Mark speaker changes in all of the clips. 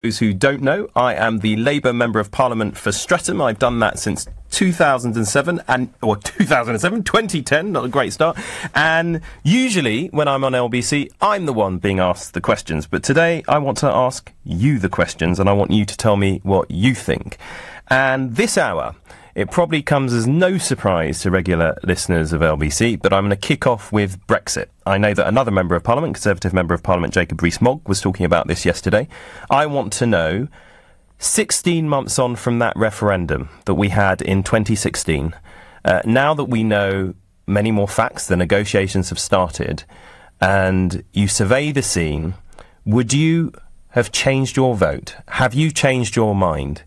Speaker 1: Those who don't know, I am the Labour Member of Parliament for Streatham. I've done that since 2010, not a great start. And usually when I'm on LBC, I'm the one being asked the questions. But today I want to ask you the questions and I want you to tell me what you think. And this hour, it probably comes as no surprise to regular listeners of LBC, but I'm going to kick off with Brexit. I know that another Member of Parliament, Conservative Member of Parliament, Jacob Rees-Mogg, was talking about this yesterday. I want to know, 16 months on from that referendum that we had in 2016, now that we know many more facts, the negotiations have started, and you survey the scene, would you have changed your vote? Have you changed your mind?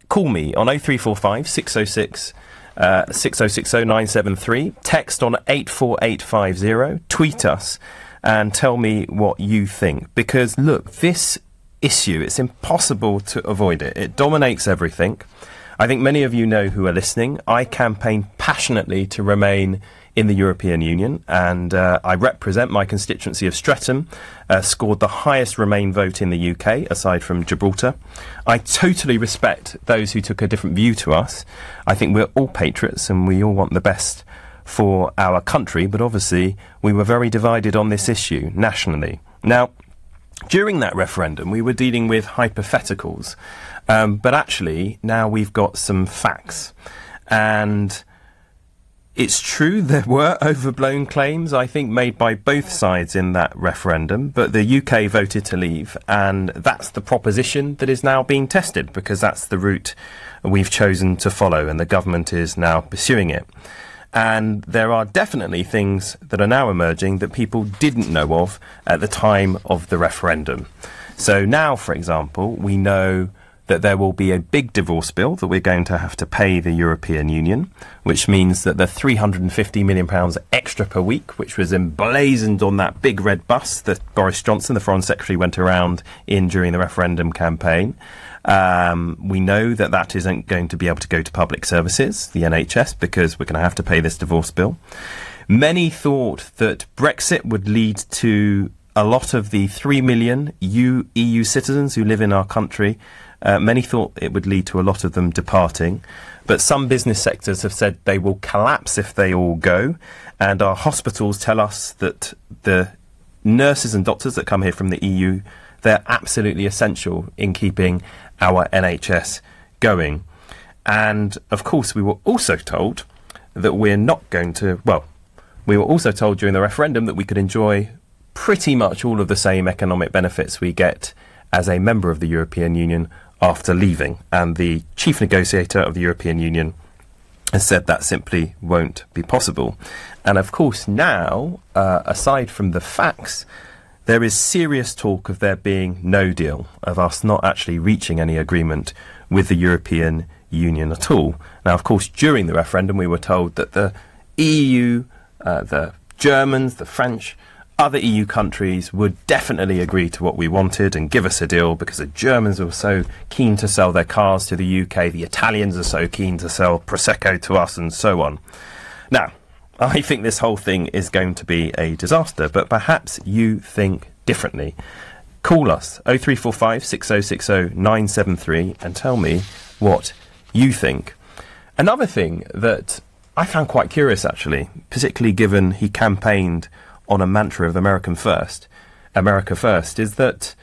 Speaker 1: Call me on 0345 606 6060 973, text on 84850, tweet us and tell me what you think. Because look, this issue, it's impossible to avoid it. It dominates everything. I think many of you know who are listening. I campaign passionately to remain in the European Union, and I represent my constituency of Streatham, scored the highest Remain vote in the UK, aside from Gibraltar. I totally respect those who took a different view to us. I think we're all patriots and we all want the best for our country, but obviously we were very divided on this issue nationally. Now, during that referendum, we were dealing with hypotheticals, but actually now we've got some facts. And it's true there were overblown claims, I think, made by both sides in that referendum, but the UK voted to leave, and that's the proposition that is now being tested, because that's the route we've chosen to follow, and the government is now pursuing it. And there are definitely things that are now emerging that people didn't know of at the time of the referendum. So now, for example, we know that there will be a big divorce bill that we're going to have to pay the European Union, which means that the £350 million extra per week, which was emblazoned on that big red bus that Boris Johnson, the Foreign Secretary, went around in during the referendum campaign, we know that that isn't going to be able to go to public services, the NHS, because we're going to have to pay this divorce bill. Many thought that Brexit would lead to a lot of the 3 million EU citizens who live in our country. Many thought it would lead to a lot of them departing, but some business sectors have said they will collapse if they all go, and our hospitals tell us that the nurses and doctors that come here from the EU, they're absolutely essential in keeping our NHS going. And of course we were also told that we're not going to, well, we were also told during the referendum that we could enjoy pretty much all of the same economic benefits we get as a member of the European Union after leaving, and the chief negotiator of the European Union has said that simply won't be possible. And of course now, aside from the facts, there is serious talk of there being no deal, of us not actually reaching any agreement with the European Union at all. Now, of course, during the referendum we were told that the EU, the Germans, the French, other EU countries would definitely agree to what we wanted and give us a deal, because the Germans were so keen to sell their cars to the UK, the Italians are so keen to sell Prosecco to us, and so on. Now, I think this whole thing is going to be a disaster, but perhaps you think differently. Call us 0345 6060 973 and tell me what you think. Another thing that I found quite curious, actually, particularly given he campaigned on a mantra of America first, is that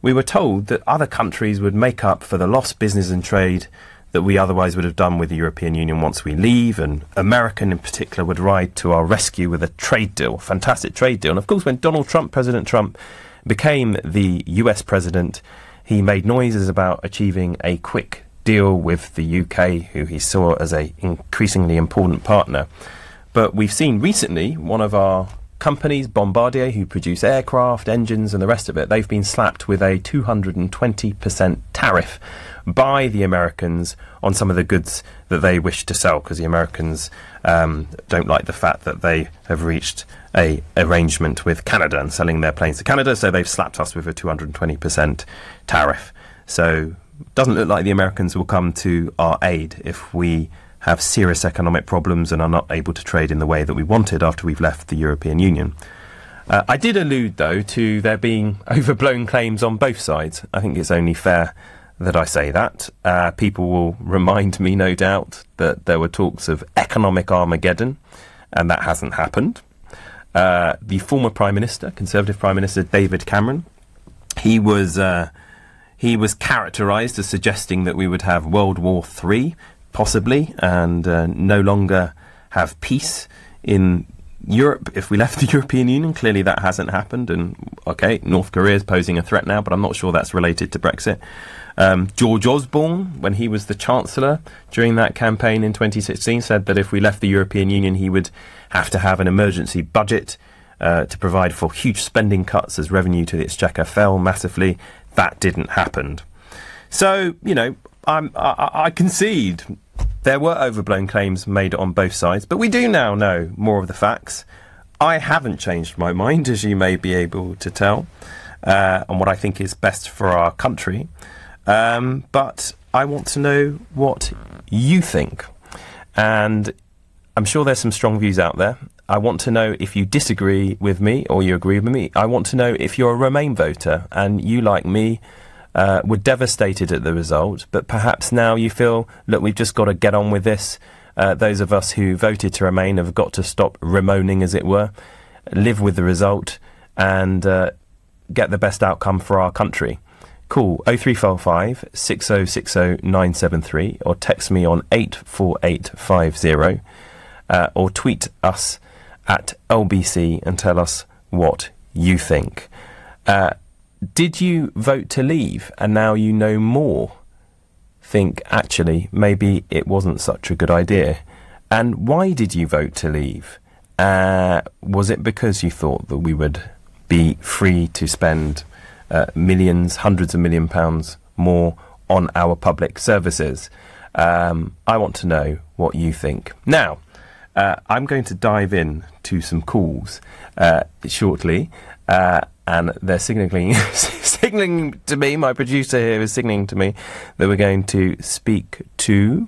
Speaker 1: we were told that other countries would make up for the lost business and trade that we otherwise would have done with the European Union once we leave, and America in particular would ride to our rescue with a trade deal, fantastic trade deal. And of course, when President Trump became the US president, he made noises about achieving a quick deal with the UK, who he saw as an increasingly important partner. But we've seen recently one of our companies, Bombardier, who produce aircraft, engines and the rest of it, they've been slapped with a 220% tariff by the Americans on some of the goods that they wish to sell, because the Americans don't like the fact that they have reached a arrangement with Canada and selling their planes to Canada, so they've slapped us with a 220% tariff. So it doesn't look like the Americans will come to our aid if we have serious economic problems and are not able to trade in the way that we wanted after we've left the European Union. I did allude, though, to there being overblown claims on both sides. I think it's only fair that I say that. People will remind me, no doubt, that there were talks of economic Armageddon, and that hasn't happened. The former Prime Minister, Conservative Prime Minister David Cameron, he was characterised as suggesting that we would have World War III, possibly, and no longer have peace in Europe if we left the European Union. Clearly that hasn't happened, and OK, North Korea is posing a threat now, but I'm not sure that's related to Brexit. George Osborne, when he was the Chancellor during that campaign in 2016, said that if we left the European Union, he would have to have an emergency budget to provide for huge spending cuts as revenue to the Exchequer fell massively. That didn't happen. So, you know, I concede there were overblown claims made on both sides, but we do now know more of the facts. I haven't changed my mind, as you may be able to tell, on what I think is best for our country. But I want to know what you think. And I'm sure there's some strong views out there. I want to know if you disagree with me or you agree with me. I want to know if you're a Remain voter and you, like me, were devastated at the result, but perhaps now you feel, look, we've just got to get on with this. Those of us who voted to Remain have got to stop Ramoning, as it were, live with the result and get the best outcome for our country. Call 0345 6060 973 or text me on 84850 or tweet us at LBC and tell us what you think. Did you vote to leave and now you know more? Think, actually, maybe it wasn't such a good idea. And why did you vote to leave? Was it because you thought that we would be free to spend millions, hundreds of £1 more on our public services? I want to know what you think. Now, I'm going to dive in to some calls shortly, and they're signalling to me, my producer here is signalling to me that we're going to speak to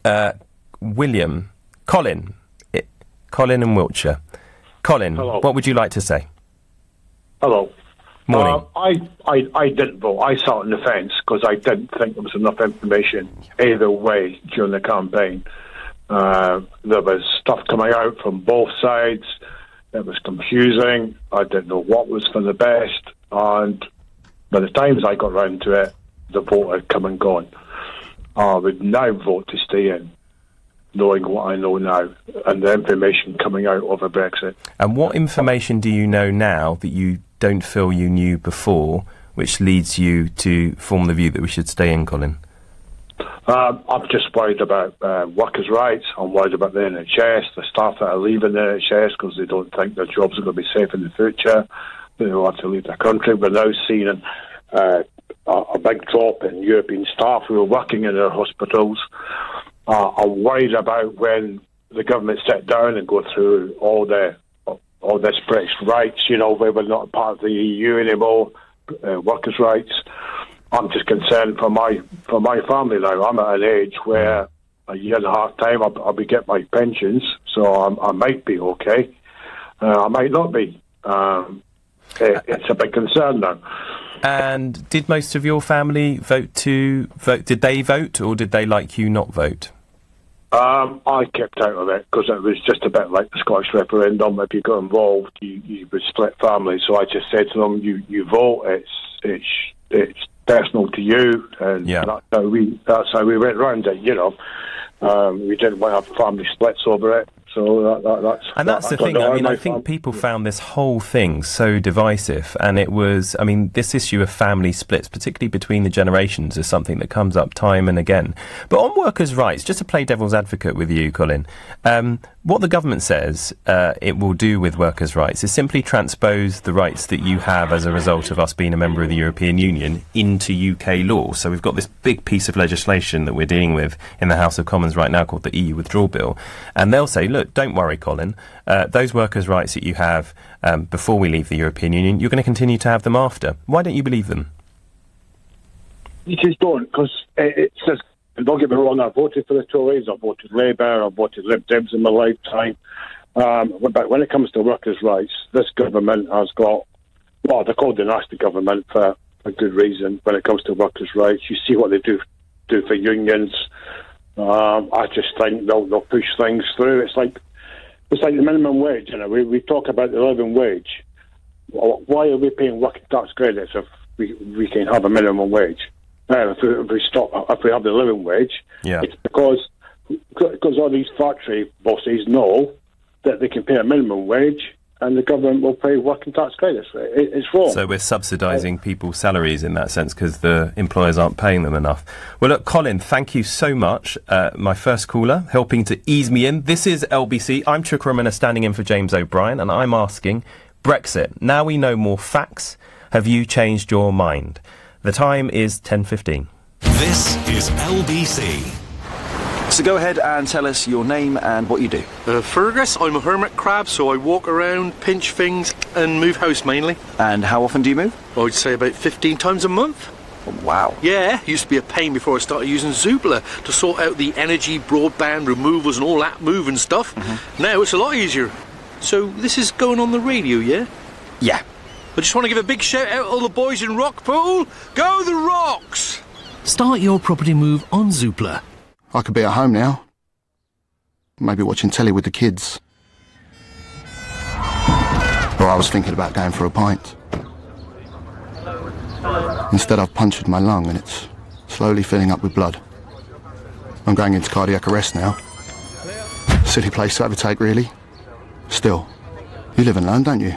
Speaker 1: Colin in Wiltshire. Colin,
Speaker 2: hello.
Speaker 1: What would you like to say?
Speaker 2: Hello.
Speaker 1: Morning.
Speaker 2: I didn't vote. I sat on the fence because I didn't think there was enough information either way during the campaign. There was stuff coming out from both sides. It was confusing. I didn't know what was for the best. And by the time I got round to it, the vote had come and gone. I would now vote to stay in, knowing what I know now and the information coming out over Brexit.
Speaker 1: And what information do you know now that you don't feel you knew before, which leads you to form the view that we should stay in, Colin?
Speaker 2: I'm just worried about workers' rights. I'm worried about the NHS, the staff that are leaving the NHS because they don't think their jobs are going to be safe in the future. They will have to leave the country. We're now seeing a big drop in European staff who are working in their hospitals. I'm worried about when the government sit down and go through all this British rights, you know, where we're not part of the EU anymore, workers' rights. I'm just concerned for my family now. I'm at an age where a year and a half time I'll be getting my pensions, so I might be okay. I might not be. It's a big concern now.
Speaker 1: And did most of your family vote? Did they vote, or did they, like you, not vote?
Speaker 2: I kept out of it because it was just a bit like the Scottish referendum. If you got involved, you would split families. So I just said to them, "You vote. It's personal to you," and that's how we went round it. You know, we didn't want to have family splits over it. So
Speaker 1: that's the thing. I mean, I think people found this whole thing so divisive, and it was, I mean, this issue of family splits, particularly between the generations, is something that comes up time and again. But on workers' rights, just to play devil's advocate with you, Colin, what the government says it will do with workers' rights is simply transpose the rights that you have as a result of us being a member of the European Union into UK law. So we've got this big piece of legislation that we're dealing with in the House of Commons right now called the EU Withdrawal Bill, and they'll say, look, don't worry, Colin, those workers' rights that you have before we leave the European Union, you're going to continue to have them after. Why don't you believe them?
Speaker 2: You just don't, because it says, don't get me wrong, I voted for the Tories, I voted Labour, I voted Lib Dems in my lifetime. But when it comes to workers' rights, this government has got, well, they're called the nasty government for a good reason. When it comes to workers' rights, you see what they do for unions. I just think they'll push things through. It's like the minimum wage. You know, we talk about the living wage. Why are we paying working tax credits if we can have a minimum wage? If we have the living wage, it's because all these factory bosses know that they can pay a minimum wage and the government will pay working tax credits. It's wrong.
Speaker 1: So we're subsidising people's salaries in that sense because the employers aren't paying them enough. Well, look, Colin, thank you so much. My first caller, helping to ease me in. This is LBC. I'm Chuka Umunna, standing in for James O'Brien, and I'm asking, Brexit. Now we know more facts. Have you changed your mind? The time is 10:15.
Speaker 3: This is LBC.
Speaker 4: So go ahead and tell us your name and what you do.
Speaker 5: Fergus, I'm a hermit crab, so I walk around, pinch things and move house mainly.
Speaker 4: And how often do you move?
Speaker 5: I'd say about 15 times a month.
Speaker 4: Oh, wow.
Speaker 5: Yeah, used to be a pain before I started using Zoopla to sort out the energy, broadband, removals and all that moving stuff. Now it's a lot easier. So this is going on the radio, yeah?
Speaker 4: Yeah.
Speaker 5: I just want to give a big shout out to all the boys in Rockpool. Go the Rocks!
Speaker 3: Start your property move on Zoopla.
Speaker 6: I could be at home now. Maybe watching telly with the kids. Or I was thinking about going for a pint. Instead I've punctured my lung and it's slowly filling up with blood. I'm going into cardiac arrest now. Silly place to overtake, really. Still, you live and learn, don't you?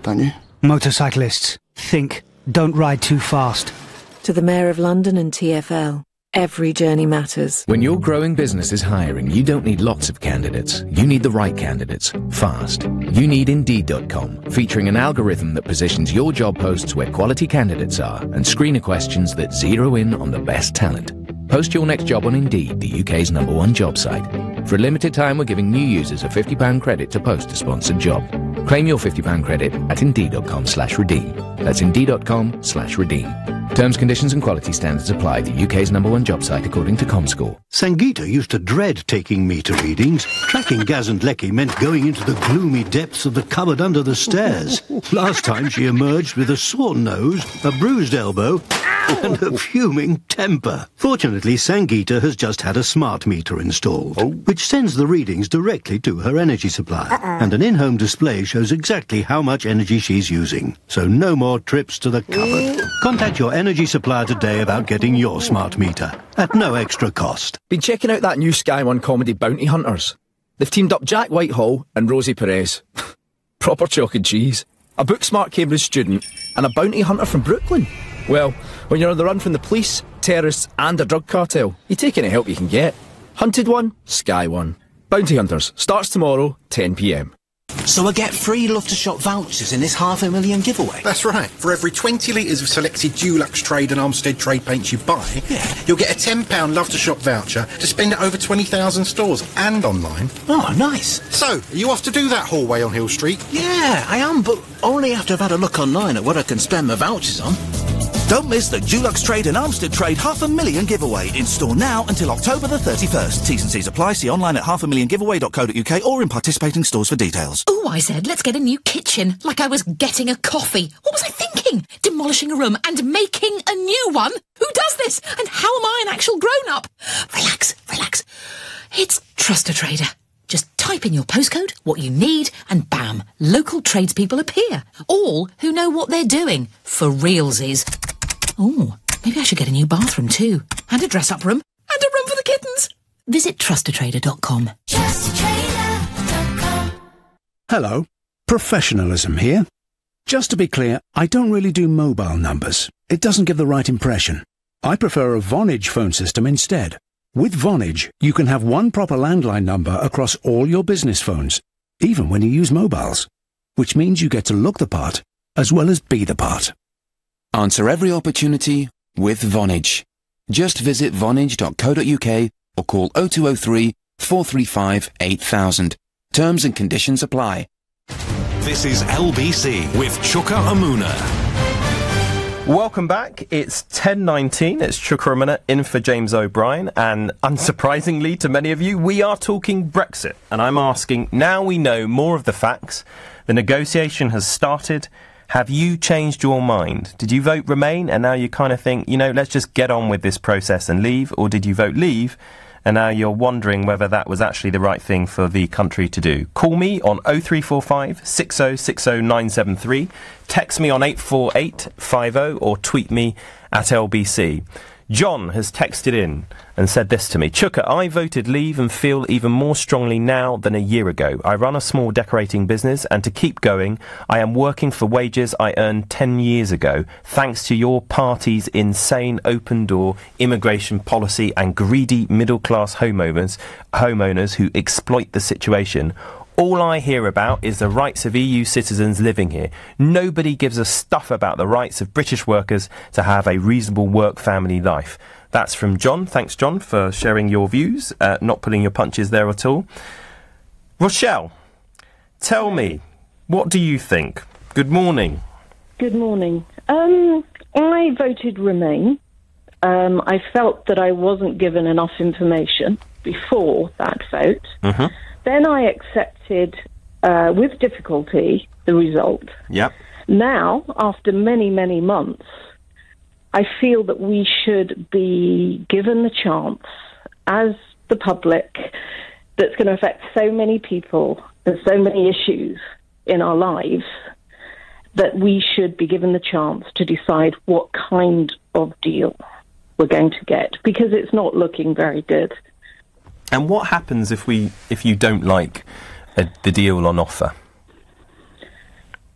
Speaker 6: Don't you?
Speaker 7: Motorcyclists, think. Don't ride too fast.
Speaker 8: To the Mayor of London and TfL. Every journey matters.
Speaker 9: When your growing business is hiring, you don't need lots of candidates. You need the right candidates, fast. You need Indeed.com, featuring an algorithm that positions your job posts where quality candidates are and screener questions that zero in on the best talent. Post your next job on Indeed, the UK's #1 job site. For a limited time, we're giving new users a £50 credit to post a sponsored job. Claim your £50 credit at Indeed.com/redeem. That's Indeed.com/redeem. Terms, conditions and quality standards apply. The UK's #1 job site according to Comscore.
Speaker 10: Sangeeta used to dread taking meter readings. Tracking Gaz and Lecky meant going into the gloomy depths of the cupboard under the stairs. Last time she emerged with a sore nose, a bruised elbow, and a fuming temper. Fortunately, Sangeeta has just had a smart meter installed, which sends the readings directly to her energy supply. And an in-home display shows exactly how much energy she's using. So no more trips to the cupboard. Contact your energy supplier today about getting your smart meter at no extra cost.
Speaker 11: Been checking out that new Sky One comedy Bounty Hunters. They've teamed up Jack Whitehall and Rosie Perez. Proper chalk and cheese. A book-smart Cambridge student and a bounty hunter from Brooklyn. Well, when you're on the run from the police, terrorists and a drug cartel, you take any help you can get. Hunted One, Sky One. Bounty Hunters starts tomorrow, 10 p.m.
Speaker 12: So I get free Love to Shop vouchers in this $500,000 giveaway?
Speaker 13: That's right. For every 20 litres of selected Dulux Trade and Armstead Trade paints you buy, you'll get a £10 Love to Shop voucher to spend at over 20,000 stores and online.
Speaker 12: Oh, nice.
Speaker 13: So, are you off to do that hallway on Hill Street?
Speaker 12: Yeah, I am, but only after I've had a look online at what I can spend my vouchers on. Don't miss the Dulux Trade and Armstead Trade $500,000 giveaway. In store now until October the 31st. T's and C's apply. See online at $500,000giveaway.co.uk or in participating stores for details.
Speaker 14: Oh, I said, let's get a new kitchen. Like I was getting a coffee. What was I thinking? Demolishing a room and making a new one? Who does this? And how am I an actual grown-up? Relax, relax. It's Trust a Trader. Just type in your postcode, what you need, and bam, local tradespeople appear. All who know what they're doing. For realsies. Oh, maybe I should get a new bathroom too. And a dress-up room. And a room for the kittens. Visit trustatrader.com. Trustatrader.com.
Speaker 15: Hello, professionalism here. Just to be clear, I don't really do mobile numbers. It doesn't give the right impression. I prefer a Vonage phone system instead. With Vonage, you can have one proper landline number across all your business phones, even when you use mobiles, which means you get to look the part as well as be the part.
Speaker 16: Answer every opportunity with Vonage. Just visit vonage.co.uk or call 0203 435 8000. Terms and conditions apply.
Speaker 3: This is LBC with Chuka Umunna.
Speaker 1: Welcome back. It's 10:19. It's Chuka Umunna in for James O'Brien. And unsurprisingly to many of you, we are talking Brexit. And I'm asking, now we know more of the facts, the negotiation has started, have you changed your mind? Did you vote Remain and now you kind of think, let's just get on with this process and leave? Or did you vote Leave and now you're wondering whether that was actually the right thing for the country to do? Call me on 0345 6060 973, text me on 84850 or tweet me at LBC. John has texted in and said this to me. Chuka, I voted Leave and feel even more strongly now than a year ago. I run a small decorating business and to keep going, I am working for wages I earned 10 years ago, thanks to your party's insane open-door immigration policy and greedy middle-class homeowners who exploit the situation. All I hear about is the rights of EU citizens living here. Nobody gives a stuff about the rights of British workers to have a reasonable work-family life. That's from John. Thanks, John, for sharing your views, not pulling your punches there at all. Rochelle, tell me, what do you think? Good morning.
Speaker 17: Good morning. I voted Remain. I felt that I wasn't given enough information before that vote.
Speaker 1: Mm-hmm.
Speaker 17: Then I accepted, with difficulty, the result.
Speaker 1: Yep.
Speaker 17: Now, after many, many months, I feel that we should be given the chance, as the public, that's going to affect so many people and so many issues in our lives, that we should be given the chance to decide what kind of deal we're going to get, because it's not looking very good.
Speaker 1: And what happens if you don't like the deal on offer?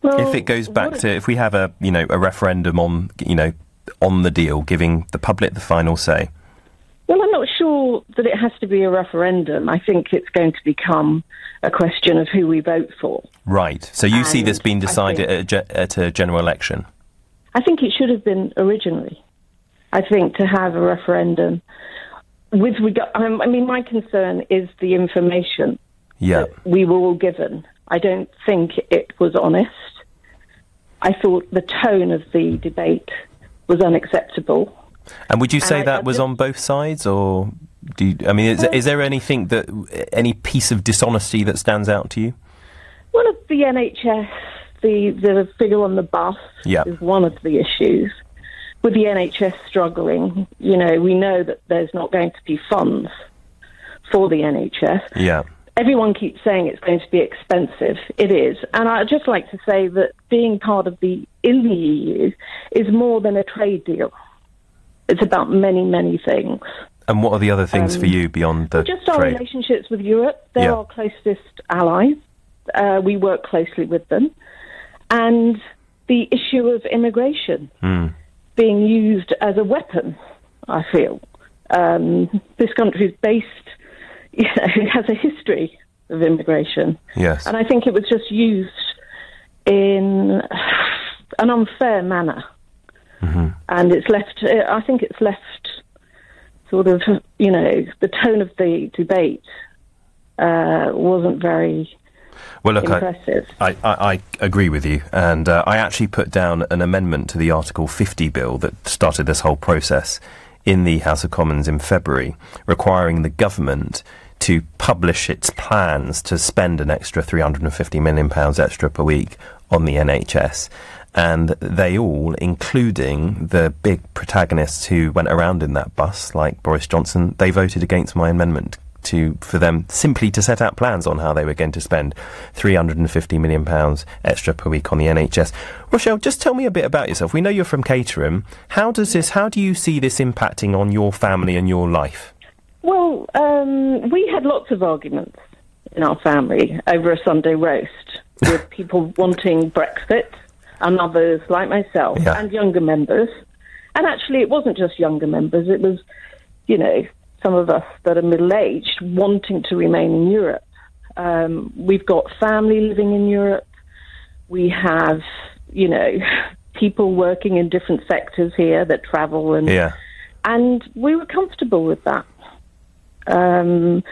Speaker 17: Well,
Speaker 1: if it goes back to, if we have a referendum on the deal, giving the public the final say?
Speaker 17: Well, I'm not sure that it has to be a referendum. I think it's going to become a question of who we vote for.
Speaker 1: Right. So you see this being decided at a general election?
Speaker 17: I think it should have been originally. I think to have a referendum. With regard, my concern is the information that we were all given. I don't think it was honest. I thought the tone of the debate was unacceptable.
Speaker 1: And would you say that was on both sides, or is there anything any piece of dishonesty that stands out to you?
Speaker 17: Well, the NHS, the figure on the bus is one of the issues. With the NHS struggling, we know that there's not going to be funds for the NHS.
Speaker 1: Yeah.
Speaker 17: Everyone keeps saying it's going to be expensive. It is. And I'd just like to say that being part of in the EU is more than a trade deal. It's about many, many things.
Speaker 1: And what are the other things for you beyond the
Speaker 17: just our
Speaker 1: trade?
Speaker 17: relationships with Europe. They're our closest allies. We work closely with them. And the issue of immigration. Being used as a weapon, I feel. This country is based, it has a history of immigration.
Speaker 1: Yes.
Speaker 17: And I think it was just used in an unfair manner.
Speaker 1: Mm-hmm.
Speaker 17: And I think it's left sort of, the tone of the debate wasn't very...
Speaker 1: Well, look,
Speaker 17: impressive.
Speaker 1: I agree with you, and I actually put down an amendment to the Article 50 bill that started this whole process in the House of Commons in February, requiring the government to publish its plans to spend an extra £350 million extra per week on the NHS. And they all, including the big protagonists who went around in that bus, like Boris Johnson, they voted against my amendment for them simply to set out plans on how they were going to spend £350 million extra per week on the NHS. Rochelle, just tell me a bit about yourself. We know you're from Caterham. How do you see this impacting on your family and your life?
Speaker 17: Well, we had lots of arguments in our family over a Sunday roast with people wanting Brexit and others like myself and younger members. And actually, it wasn't just younger members. It was, some of us that are middle-aged wanting to remain in Europe. We've got family living in Europe. We have, people working in different sectors here that travel. And we were comfortable with that. And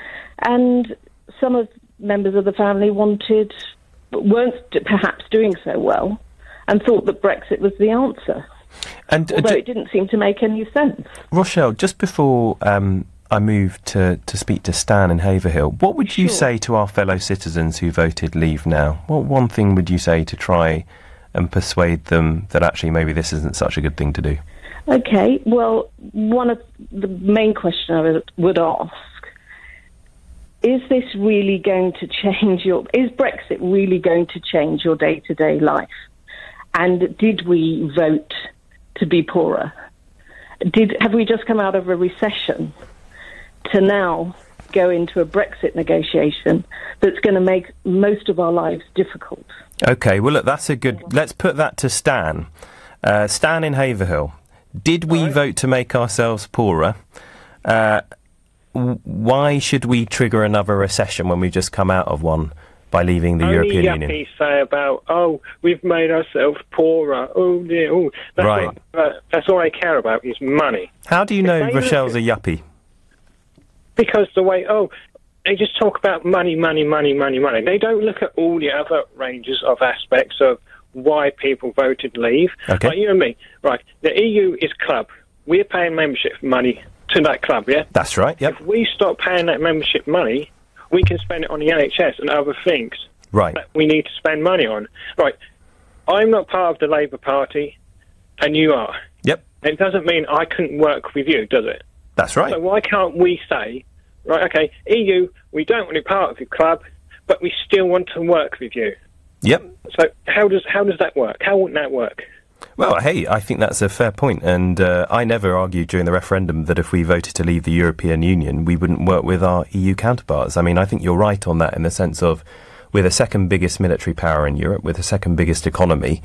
Speaker 17: some of members of the family weren't perhaps doing so well and thought that Brexit was the answer.
Speaker 1: And
Speaker 17: although it didn't seem to make any sense.
Speaker 1: Rochelle, just before I moved to speak to Stan in Haverhill, what would you say to our fellow citizens who voted Leave now? What one thing would you say to try and persuade them that actually maybe this isn't such a good thing to do?
Speaker 17: Okay, well, one of the main questions I would ask, is this really going to change is Brexit really going to change your day-to-day life? And did we vote to be poorer? Have we just come out of a recession to now go into a Brexit negotiation that's going to make most of our lives difficult?
Speaker 1: OK, well, look, that's a good... Let's put that to Stan. Stan in Haverhill. Did we vote to make ourselves poorer? Why should we trigger another recession when we've just come out of one by leaving the European Union?
Speaker 18: Only yuppies say about, we've made ourselves poorer. Oh, dear. Oh. That's all I care about is money.
Speaker 1: How do you know Rochelle's a yuppie?
Speaker 18: Because the way, they just talk about money, money, money, money, money. They don't look at all the other ranges of aspects of why people voted Leave.
Speaker 1: Okay.
Speaker 18: Like you and me. Right, the EU is club. We're paying membership money to that club, yeah?
Speaker 1: That's right, yep.
Speaker 18: If we stop paying that membership money, we can spend it on the NHS and other things that we need to spend money on. Right, I'm not part of the Labour Party, and you are.
Speaker 1: Yep.
Speaker 18: It doesn't mean I couldn't work with you, does it?
Speaker 1: That's right.
Speaker 18: So why can't we say, right, OK, EU, we don't want to be part of your club, but we still want to work with you?
Speaker 1: Yep.
Speaker 18: So how does that work? How wouldn't that work?
Speaker 1: Well, hey, I think that's a fair point, and I never argued during the referendum that if we voted to leave the European Union, we wouldn't work with our EU counterparts. I mean, I think you're right on that in the sense of we're the second biggest military power in Europe, we're the second biggest economy,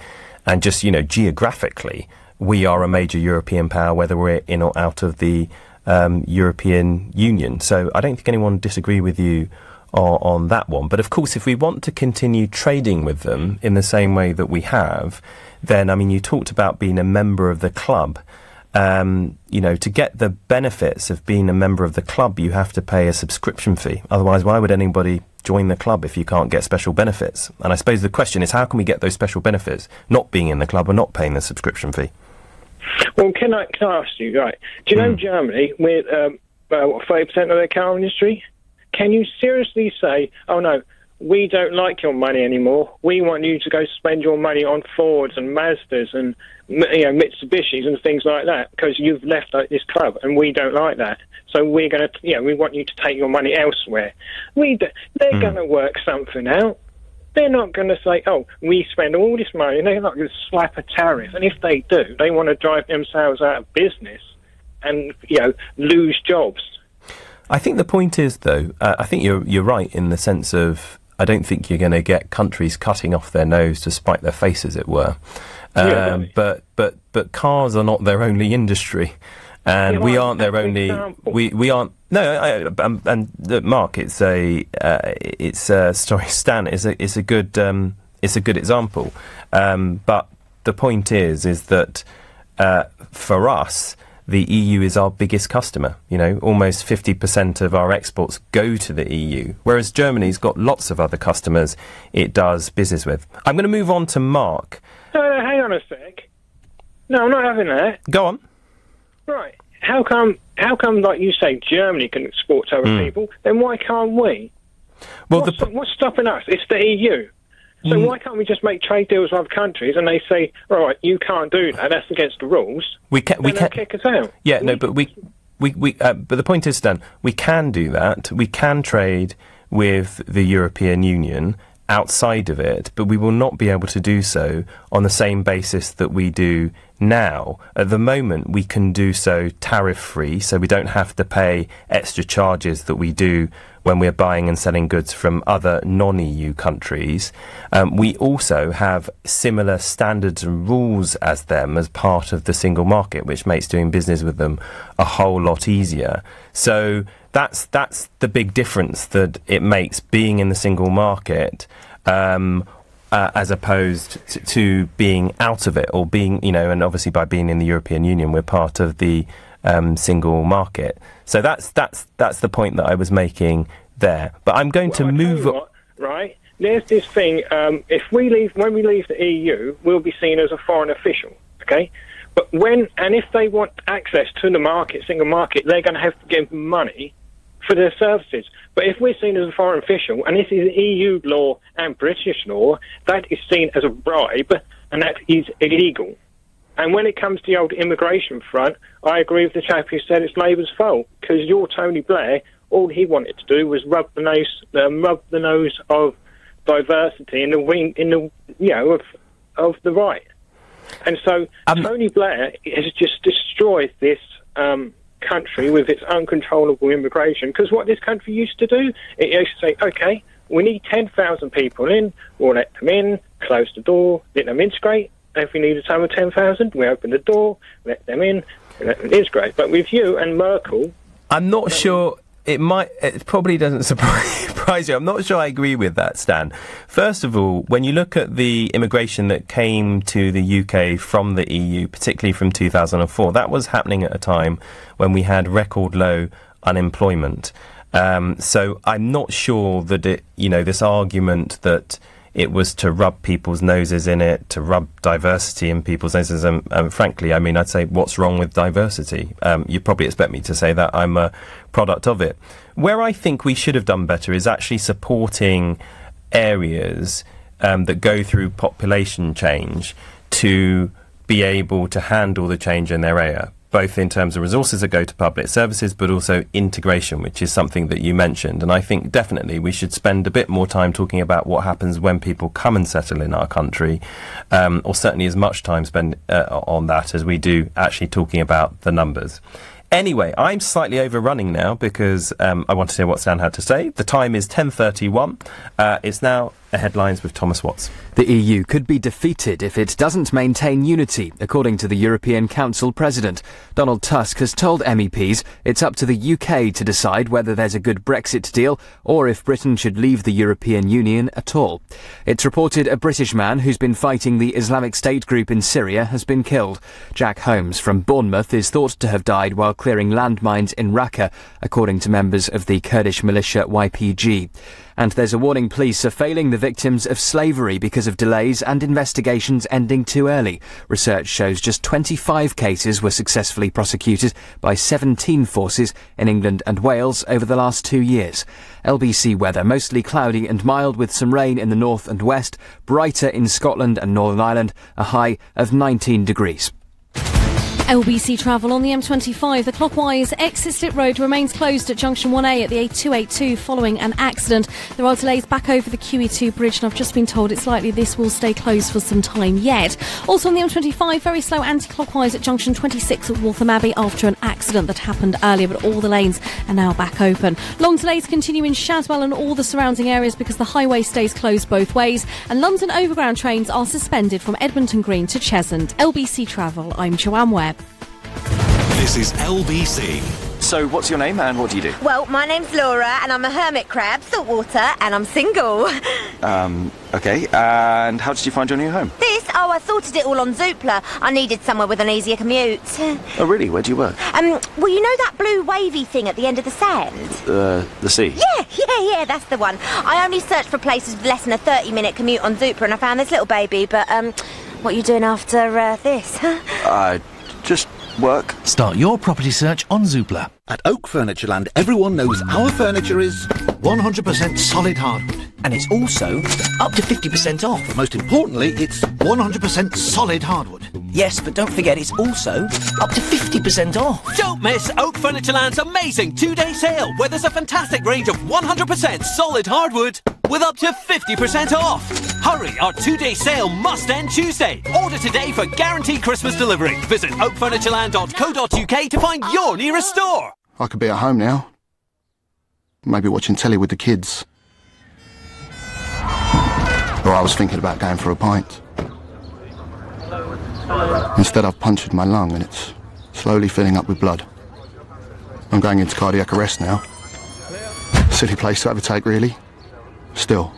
Speaker 1: and just, geographically, we are a major European power, whether we're in or out of the European Union. So I don't think anyone would disagree with you on that one. But of course, if we want to continue trading with them in the same way that we have, then, I mean, you talked about being a member of the club. To get the benefits of being a member of the club, you have to pay a subscription fee. Otherwise, why would anybody join the club if you can't get special benefits? And I suppose the question is, how can we get those special benefits, not being in the club or not paying the subscription fee?
Speaker 18: Well, can I ask you, right, do you know Germany, with 30% of their car industry? Can you seriously say, oh no, we don't like your money anymore, we want you to go spend your money on Fords and Mazdas and Mitsubishis and things like that because you've left this club and we don't like that, so we're going to, we want you to take your money elsewhere. They're going to work something out. They're not going to say, oh, we spend all this money, and they're not going to slap a tariff, and if they do, they want to drive themselves out of business and, lose jobs.
Speaker 1: I think the point is, though, I think you're right in the sense of I don't think you're going to get countries cutting off their nose to spite their face, as it were. But cars are not their only industry, and we aren't their only. We aren't. No, and Mark, sorry, Stan, it's a good example. But the point is that for us, the EU is our biggest customer. Almost 50% of our exports go to the EU, whereas Germany's got lots of other customers it does business with. I'm going to move on to Mark.
Speaker 18: No, hang on a sec. No, I'm not having that.
Speaker 1: Go on.
Speaker 18: Right. How come, like you say, Germany can export to other people, then why can't we?
Speaker 1: Well,
Speaker 18: what's stopping us? It's the EU. So why can't we just make trade deals with other countries and they say, right, you can't do that, that's against the rules. We can kick us out.
Speaker 1: Yeah, but but the point is, Stan, we can do that. We can trade with the European Union outside of it, but we will not be able to do so on the same basis that we do now. At the moment, we can do so tariff-free, so we don't have to pay extra charges that we do when we're buying and selling goods from other non-EU countries. We also have similar standards and rules as them as part of the single market, which makes doing business with them a whole lot easier. So that's the big difference that it makes being in the single market as opposed to being out of it, or being, and obviously by being in the European Union, we're part of the single market. So that's the point that I was making there. But I'm going to move on.
Speaker 18: Right? There's this thing. When we leave the EU, we'll be seen as a foreign official. Okay. But if they want access to the market, single market, they're going to have to give money for their services. But if we're seen as a foreign official, and this is EU law and British law, that is seen as a bribe, and that is illegal. And when it comes to the old immigration front, I agree with the chap who said it's Labour's fault, because your Tony Blair, all he wanted to do was rub the nose of diversity in the wing, of the right. And so Tony Blair has just destroyed this country with its uncontrollable immigration, because what this country used to do, it used to say, OK, we need 10,000 people in, we'll let them in, close the door, let them integrate. If we need a total of 10,000, we open the door, let them in, let them integrate. But with you and Merkel...
Speaker 1: I'm not sure... It probably doesn't surprise you. I'm not sure I agree with that, Stan. First of all, when you look at the immigration that came to the UK from the EU, particularly from 2004, that was happening at a time when we had record low unemployment. So I'm not sure that this argument that it was to rub people's noses in it, to rub diversity in people's noses. Frankly, I mean, I'd say, what's wrong with diversity? You'd probably expect me to say that I'm a product of it. Where I think we should have done better is actually supporting areas that go through population change to be able to handle the change in their area, both in terms of resources that go to public services, but also integration, which is something that you mentioned. And I think definitely we should spend a bit more time talking about what happens when people come and settle in our country, or certainly as much time spent on that as we do actually talking about the numbers. Anyway, I'm slightly overrunning now because I want to hear what Stan had to say. The time is 10:31. It's now headlines with Thomas Watts.
Speaker 19: The EU could be defeated if it doesn't maintain unity, according to the European Council President. Donald Tusk has told MEPs it's up to the UK to decide whether there's a good Brexit deal or if Britain should leave the European Union at all. It's reported a British man who's been fighting the Islamic State group in Syria has been killed. Jack Holmes from Bournemouth is thought to have died while clearing landmines in Raqqa, according to members of the Kurdish militia YPG. And there's a warning police are failing the victims of slavery because of delays and investigations ending too early. Research shows just 25 cases were successfully prosecuted by 17 forces in England and Wales over the last 2 years. LBC weather, mostly cloudy and mild with some rain in the north and west, brighter in Scotland and Northern Ireland, a high of 19 degrees.
Speaker 20: LBC travel on the M25. The clockwise Exeter Road remains closed at junction 1A at the A282 following an accident. There are delays back over the QE2 bridge, and I've just been told it's likely this will stay closed for some time yet. Also on the M25, very slow anti-clockwise at junction 26 at Waltham Abbey after an accident that happened earlier, but all the lanes are now back open. Long delays continue in Shaswell and all the surrounding areas because the highway stays closed both ways, and London Overground trains are suspended from Edmonton Green to Cheshunt. LBC Travel, I'm Joanne Webb.
Speaker 3: This is LBC.
Speaker 4: So, what's your name and what do you do?
Speaker 21: Well, my name's Laura and I'm a hermit crab, saltwater, and I'm single.
Speaker 4: Okay, and how did you find your new home?
Speaker 21: I sorted it all on Zoopla. I needed somewhere with an easier commute.
Speaker 4: Oh, really? Where do you work?
Speaker 21: Well, you know that blue wavy thing at the end of the sand?
Speaker 4: The sea?
Speaker 21: Yeah, that's the one. I only searched for places with less than a 30-minute commute on Zoopla and I found this little baby, but, what are you doing after, this?
Speaker 4: Just work.
Speaker 12: Start your property search on Zoopla. At Oak Furnitureland, everyone knows our furniture is 100% solid hardwood. And it's also up to 50% off. But most importantly, it's 100% solid hardwood.
Speaker 22: Yes, but don't forget it's also up to 50% off.
Speaker 23: Don't miss Oak Furnitureland's amazing 2-day sale, where there's a fantastic range of 100% solid hardwood with up to 50% off. Hurry, our 2-day sale must end Tuesday. Order today for guaranteed Christmas delivery. Visit oakfurnitureland.co.uk to find your nearest store.
Speaker 6: I could be at home now. Maybe watching telly with the kids. Or I was thinking about going for a pint. Instead, I've punctured my lung and it's slowly filling up with blood. I'm going into cardiac arrest now. Silly place to overtake, really. Still,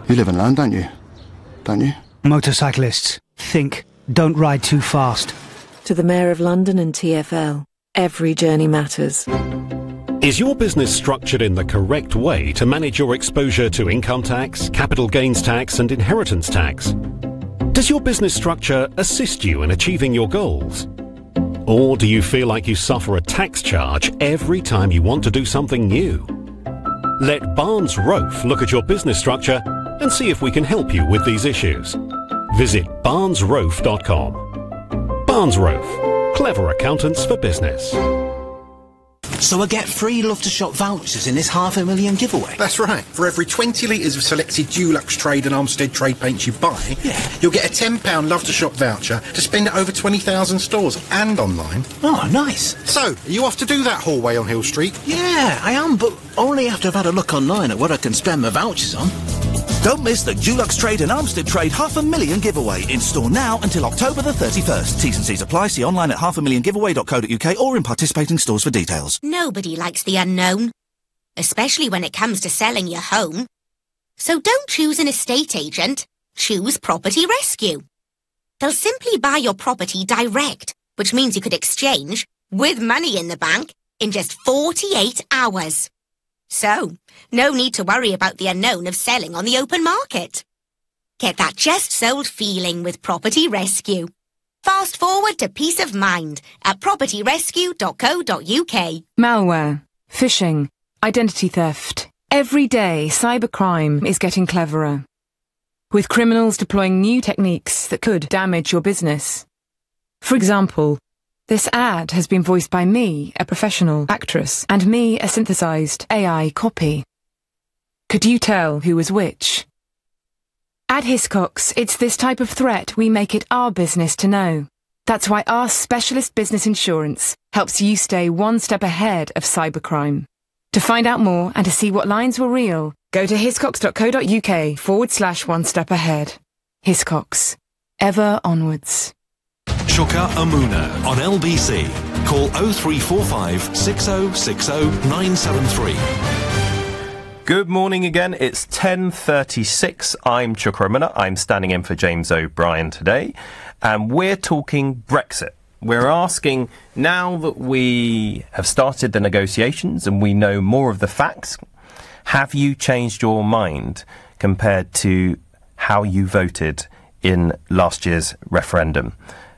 Speaker 6: you live and learn, don't you? Don't you?
Speaker 7: Motorcyclists, think, don't ride too fast.
Speaker 8: To the Mayor of London and TfL, every journey matters.
Speaker 24: Is your business structured in the correct way to manage your exposure to income tax, capital gains tax and inheritance tax? Does your business structure assist you in achieving your goals? Or do you feel like you suffer a tax charge every time you want to do something new? Let Barnes Rofe look at your business structure and see if we can help you with these issues. Visit barnesrofe.com. Barnes Rofe, clever accountants for business.
Speaker 22: So I get free Love to Shop vouchers in this $500,000 giveaway?
Speaker 13: That's right. For every 20 litres of selected Dulux Trade and Armstead Trade paints you buy, you'll get a £10 Love to Shop voucher to spend at over 20,000 stores and online.
Speaker 22: Oh, nice.
Speaker 13: So, are you off to do that hallway on Hill Street?
Speaker 22: Yeah, I am, but only after I've had a look online at what I can spend my vouchers on.
Speaker 12: Don't miss the Dulux Trade and Armstead Trade $500,000 giveaway in store now until October the 31st. T's and C's apply. See online at $500,000giveaway.co.uk or in participating stores for details.
Speaker 2: Nobody likes the unknown, especially when it comes to selling your home. So don't choose an estate agent, choose Property Rescue. They'll simply buy your property direct, which means you could exchange, with money in the bank, in just 48 hours. So, no need to worry about the unknown of selling on the open market. Get that just sold feeling with Property Rescue. Fast forward to peace of mind at propertyrescue.co.uk.
Speaker 5: Malware, phishing, identity theft. Every day, cybercrime is getting cleverer, with criminals deploying new techniques that could damage your business. For example, this ad has been voiced by me, a professional actress, and me, a synthesized AI copy. Could you tell who was which? At Hiscox, it's this type of threat we make it our business to know. That's why our specialist business insurance helps you stay one step ahead of cybercrime. To find out more and to see what lines were real, go to hiscox.co.uk/one step ahead. Hiscox. Ever onwards.
Speaker 3: Chuka Umunna on LBC. Call 0345 6060 973.
Speaker 1: Good morning again. It's 10:36. I'm Chuka Umunna. I'm standing in for James O'Brien today. And we're talking Brexit. We're asking, now that we have started the negotiations and we know more of the facts, have you changed your mind compared to how you voted in last year's referendum?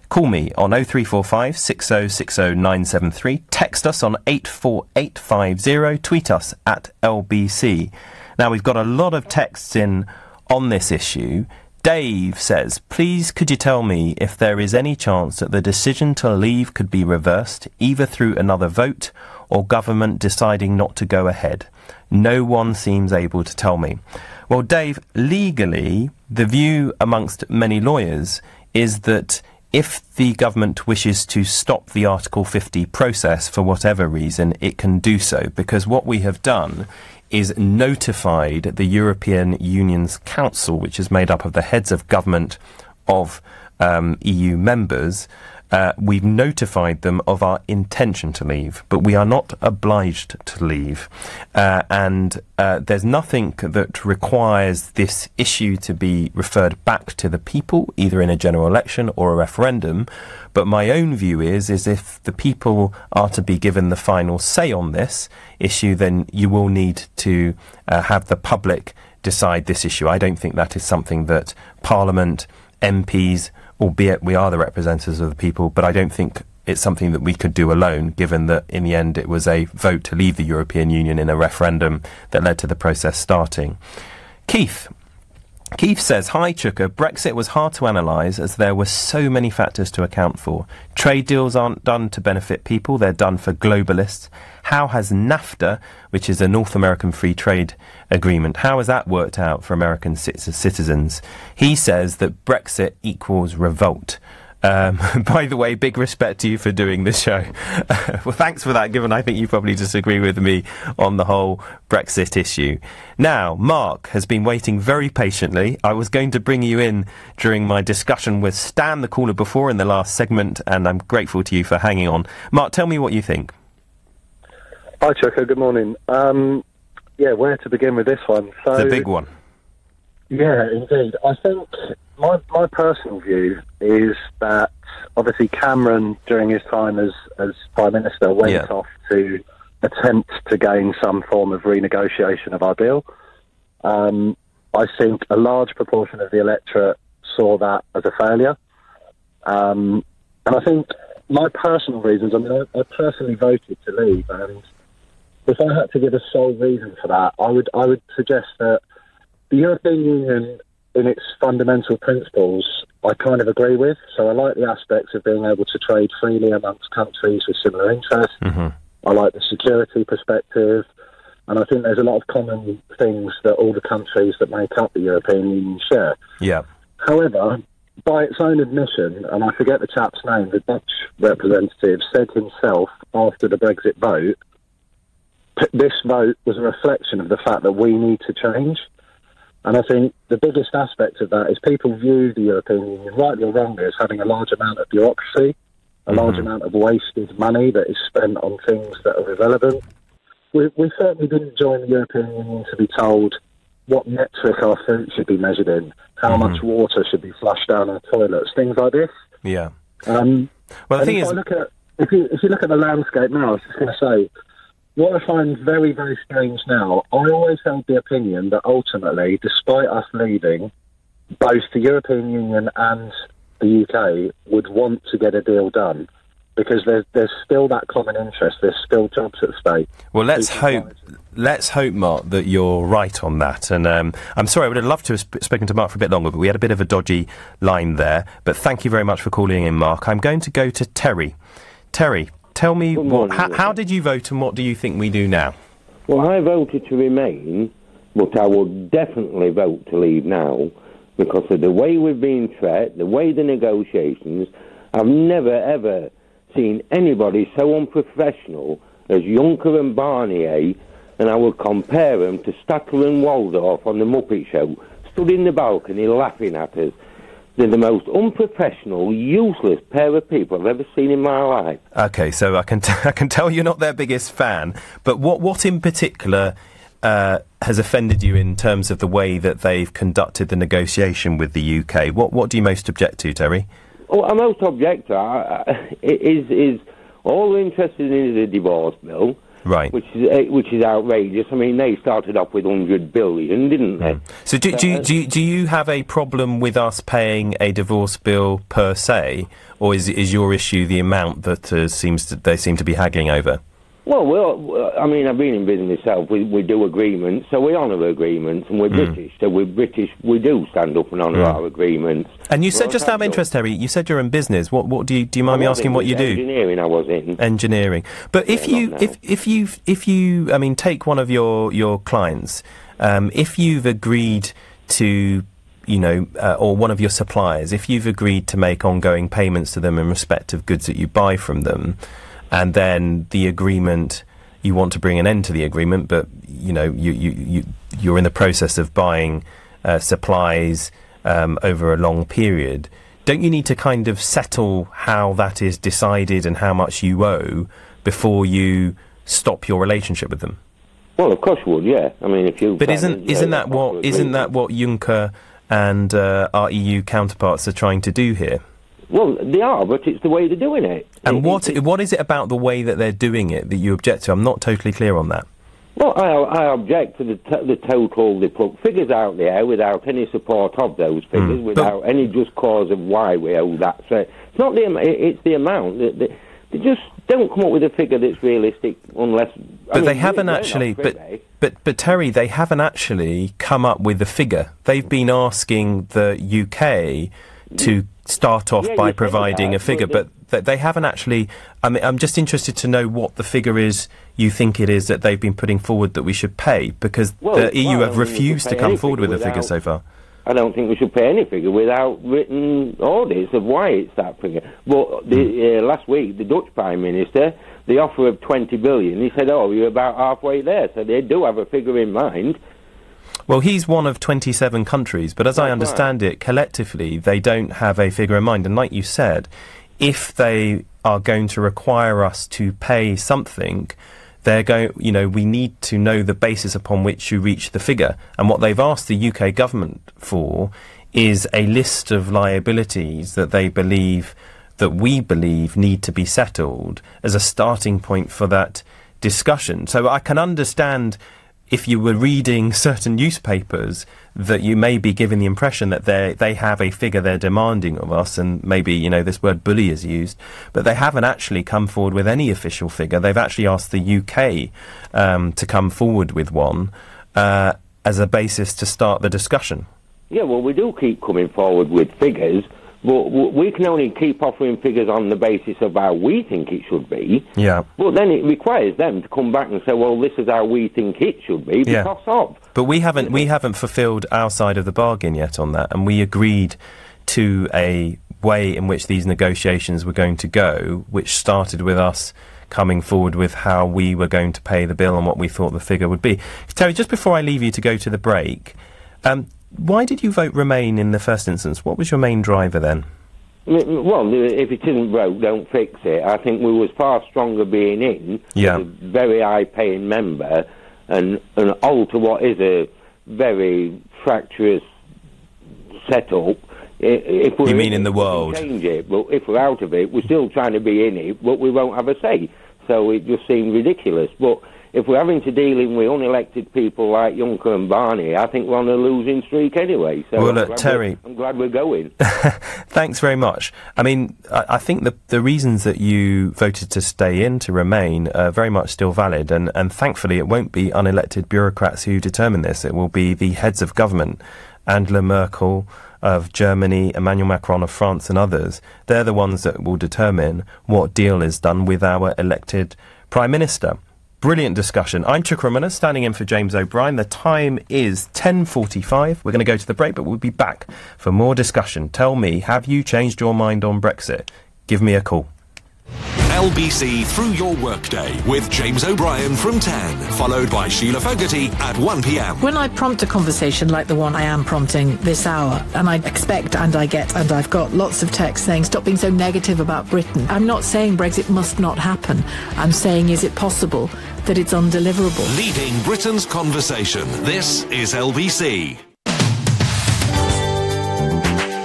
Speaker 1: Call me on 0345 6060 973. Text us on 84850. Tweet us at LBC. Now, we've got a lot of texts in on this issue. Dave says, please could you tell me if there is any chance that the decision to leave could be reversed, either through another vote or government deciding not to go ahead? No one seems able to tell me. Well, Dave, legally, the view amongst many lawyers is that if the government wishes to stop the Article 50 process for whatever reason, it can do so, because what we have done is notified the European Union's Council, which is made up of the heads of government of EU members. We've notified them of our intention to leave, but we are not obliged to leave. And there's nothing that requires this issue to be referred back to the people, either in a general election or a referendum. But my own view is if the people are to be given the final say on this issue, then you will need to have the public decide this issue. I don't think that is something that Parliament, MPs, albeit we are the representatives of the people, but I don't think it's something that we could do alone, given that in the end it was a vote to leave the European Union in a referendum that led to the process starting. Keith says, hi Chuka, Brexit was hard to analyse as there were so many factors to account for. Trade deals aren't done to benefit people, they're done for globalists. How has NAFTA, which is a North American Free Trade Agreement, how has that worked out for American citizens? He says that Brexit equals revolt. By the way, big respect to you for doing this show. Well, thanks for that, given I think you probably disagree with me on the whole Brexit issue. Now, Mark has been waiting very patiently. I was going to bring you in during my discussion with Stan, the caller before, in the last segment, and I'm grateful to you for hanging on. Mark, tell me what you think.
Speaker 9: Hi, Chuka. Good morning. Where to begin with this one? So,
Speaker 1: the big one.
Speaker 9: Yeah, indeed. I think my personal view is that obviously Cameron, during his time as Prime Minister, went off to attempt to gain some form of renegotiation of our deal. I think a large proportion of the electorate saw that as a failure. And I think my personal reasons, I mean, I personally voted to leave, and if I had to give a sole reason for that, I would suggest that the European Union, in its fundamental principles, I kind of agree with. So I like the aspects of being able to trade freely amongst countries with similar interests.
Speaker 1: Mm-hmm.
Speaker 9: I like the security perspective, and I think there's a lot of common things that all the countries that make up the European Union share.
Speaker 1: Yeah.
Speaker 9: However, by its own admission, and I forget the chap's name, the Dutch representative said himself after the Brexit vote, this vote was a reflection of the fact that we need to change. And I think the biggest aspect of that is people view the European Union, rightly or wrongly, as having a large amount of bureaucracy, a large amount of wasted money that is spent on things that are irrelevant. We certainly didn't join the European Union to be told what metric our food should be measured in, how much water should be flushed down our toilets, things like this.
Speaker 1: Yeah.
Speaker 9: Well,
Speaker 1: the thing is,
Speaker 9: if you look at the landscape now, I was just going to say, what I find very, very strange now, I always held the opinion that ultimately, despite us leaving, both the European Union and the UK would want to get a deal done, because there's still that common interest, there's still jobs at stake.
Speaker 1: Well, let's hope, Mark, that you're right on that. And I'm sorry, I would have loved to have spoken to Mark for a bit longer, but we had a bit of a dodgy line there. But thank you very much for calling in, Mark. I'm going to go to Terry. Terry, tell me, how did you vote and what do you think we do now?
Speaker 10: Well, I voted to remain, but I would definitely vote to leave now because of the way we've been treated, the way the negotiations. I've never, ever seen anybody so unprofessional as Juncker and Barnier, and I would compare them to Statler and Waldorf on the Muppet Show, stood in the balcony laughing at us. They're the most unprofessional, useless pair of people I've ever seen in my life.
Speaker 1: OK, so I can tell you're not their biggest fan, but what in particular has offended you in terms of the way that they've conducted the negotiation with the UK? What do you most object to, Terry?
Speaker 10: Well, I most object to is all we're interested in is a divorce bill.
Speaker 1: Right.
Speaker 10: Which is outrageous. I mean, they started off with 100 billion, didn't they?
Speaker 1: So do you have a problem with us paying a divorce bill per se, or is your issue the amount that they seem to be haggling over?
Speaker 10: Well, I mean, I've been in business myself. We do agreements, so we honour agreements, and we're British, so we're British. We do stand up and honour our agreements.
Speaker 1: And you said, just out of interest, Terry, you said you're in business. What do you mind me asking what you do?
Speaker 10: Engineering, I was in.
Speaker 1: Engineering. But if you, I mean, take one of your clients, if you've agreed to, or one of your suppliers, if you've agreed to make ongoing payments to them in respect of goods that you buy from them, and then the agreement, you want to bring an end to the agreement, but you're in the process of buying supplies over a long period. Don't you need to kind of settle how that is decided and how much you owe before you stop your relationship with them?
Speaker 10: Well, of course you would, yeah. I mean, if you.
Speaker 1: But isn't that what Juncker and our EU counterparts are trying to do here?
Speaker 10: Well, they are, but it's the way they're doing it.
Speaker 1: And what is it about the way that they're doing it that you object to? I'm not totally clear on that.
Speaker 10: Well, I object to the total. They put figures out there without any support of those figures, without any just cause of why we owe that. So it's not it's the amount. They just don't come up with a figure that's realistic unless.
Speaker 1: But they haven't actually. But Terry, they haven't actually come up with a figure. They've been asking the UK to start off by providing a figure, but they haven't actually. I mean, I'm just interested to know what the figure is you think it is that they've been putting forward that we should pay, because the EU have refused to come forward with a figure so far.
Speaker 10: I don't think we should pay any figure without written audits of why it's that figure. But last week, the Dutch Prime Minister, the offer of 20 billion, he said, you're about halfway there, so they do have a figure in mind.
Speaker 1: Well, he's one of 27 countries, but as I understand it, collectively, they don't have a figure in mind. And like you said, if they are going to require us to pay something, we need to know the basis upon which you reach the figure. And what they've asked the UK government for is a list of liabilities that we believe need to be settled as a starting point for that discussion. So I can understand if you were reading certain newspapers, that you may be giving the impression that they have a figure they're demanding of us, and maybe, you know, this word bully is used, but they haven't actually come forward with any official figure. They've actually asked the UK to come forward with one as a basis to start the discussion.
Speaker 10: Yeah, well, we do keep coming forward with figures, but we can only keep offering figures on the basis of how we think it should be.
Speaker 1: Yeah.
Speaker 10: But then it requires them to come back and say, well, this is how we think it should be because of.
Speaker 1: But we haven't fulfilled our side of the bargain yet on that, and we agreed to a way in which these negotiations were going to go, which started with us coming forward with how we were going to pay the bill and what we thought the figure would be. Terry, just before I leave you to go to the break, why did you vote Remain in the first instance? What was your main driver then?
Speaker 10: Well, if it isn't broke, don't fix it. I think we was far stronger being in, a very high-paying member, and alter what is a very fractious setup. If we're
Speaker 1: you mean in the world?
Speaker 10: Change it, but if we're out of it, we're still trying to be in it, but we won't have a say. So it just seemed ridiculous. But if we're having to deal with unelected people like Juncker and Barney, I think we're on a losing streak anyway. So
Speaker 1: well, Terry,
Speaker 10: I'm glad we're going.
Speaker 1: Thanks very much. I mean, I think the reasons that you voted to stay in, to remain, are very much still valid, and thankfully it won't be unelected bureaucrats who determine this. It will be the heads of government, Angela Merkel of Germany, Emmanuel Macron of France and others. They're the ones that will determine what deal is done with our elected Prime Minister. Brilliant discussion. I'm Chuka Umunna, standing in for James O'Brien. The time is 10:45. We're going to go to the break, but we'll be back for more discussion. Tell me, have you changed your mind on Brexit? Give me a call.
Speaker 3: LBC Through Your Workday with James O'Brien from 10, followed by Sheila Fogarty at 1 p.m.
Speaker 11: When I prompt a conversation like the one I am prompting this hour, and I expect and I get and I've got lots of texts saying stop being so negative about Britain, I'm not saying Brexit must not happen. I'm saying, is it possible that it's undeliverable?
Speaker 3: Leading Britain's conversation. This is LBC.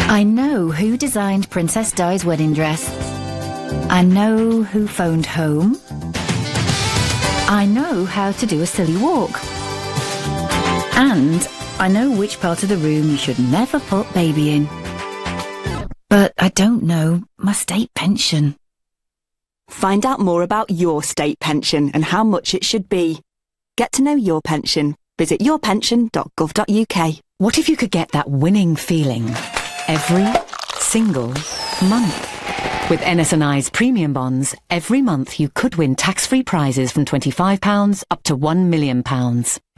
Speaker 14: I know who designed Princess Di's wedding dress. I know who phoned home. I know how to do a silly walk. And I know which part of the room you should never put baby in. But I don't know my state pension.
Speaker 15: Find out more about your state pension and how much it should be. Get to know your pension. Visit yourpension.gov.uk.
Speaker 14: What if you could get that winning feeling every single month? With NS&I's premium bonds, every month you could win tax-free prizes from £25 up to £1 million.